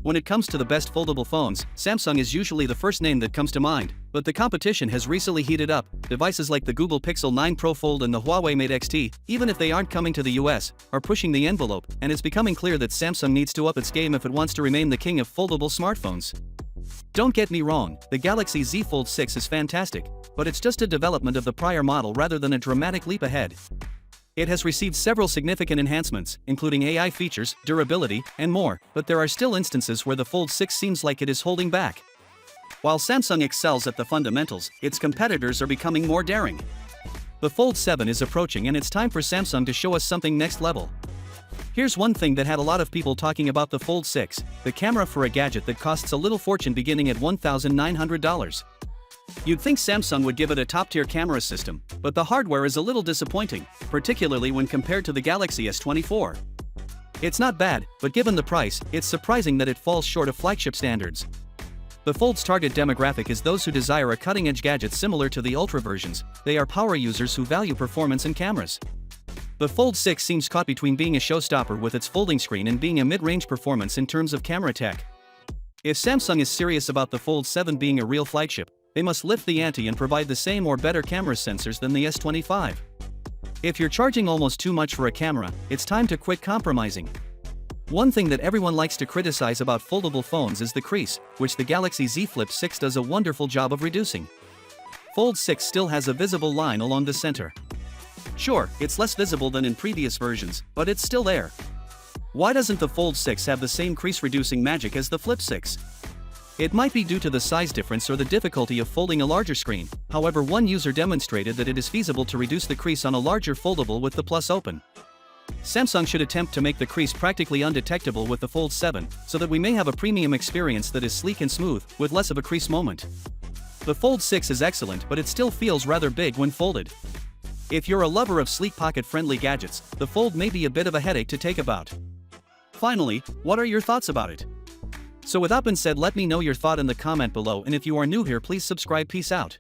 When it comes to the best foldable phones, Samsung is usually the first name that comes to mind, but the competition has recently heated up. Devices like the Google Pixel 9 Pro Fold and the Huawei Mate X-T, even if they aren't coming to the US, are pushing the envelope, and it's becoming clear that Samsung needs to up its game if it wants to remain the king of foldable smartphones. Don't get me wrong, the Galaxy Z Fold 6 is fantastic, but it's just a development of the prior model rather than a dramatic leap ahead. It has received several significant enhancements, including AI features, durability, and more, but there are still instances where the Fold 6 seems like it is holding back. While Samsung excels at the fundamentals, its competitors are becoming more daring. The Fold 7 is approaching and it's time for Samsung to show us something next level. Here's one thing that had a lot of people talking about the Fold 6, the camera for a gadget that costs a little fortune beginning at $1,900. You'd think Samsung would give it a top-tier camera system, but the hardware is a little disappointing, particularly when compared to the Galaxy S24. It's not bad, but given the price, it's surprising that it falls short of flagship standards. The Fold's target demographic is those who desire a cutting-edge gadget similar to the Ultra versions. They are power users who value performance and cameras. The Fold 6 seems caught between being a showstopper with its folding screen and being a mid-range performance in terms of camera tech. If Samsung is serious about the Fold 7 being a real flagship, they must lift the ante and provide the same or better camera sensors than the S25. If you're charging almost too much for a camera, it's time to quit compromising. One thing that everyone likes to criticize about foldable phones is the crease, which the Galaxy Z Flip 6 does a wonderful job of reducing. Fold 6 still has a visible line along the center. Sure, it's less visible than in previous versions, but it's still there. Why doesn't the Fold 6 have the same crease-reducing magic as the Flip 6? It might be due to the size difference or the difficulty of folding a larger screen. However, one user demonstrated that it is feasible to reduce the crease on a larger foldable with the Plus Open. Samsung should attempt to make the crease practically undetectable with the Fold 7, so that we may have a premium experience that is sleek and smooth, with less of a crease moment. The Fold 6 is excellent, but it still feels rather big when folded. If you're a lover of sleek pocket-friendly gadgets, the Fold may be a bit of a headache to take about. Finally, what are your thoughts about it? So with that being said, let me know your thought in the comment below, and if you are new here, please subscribe. Peace out.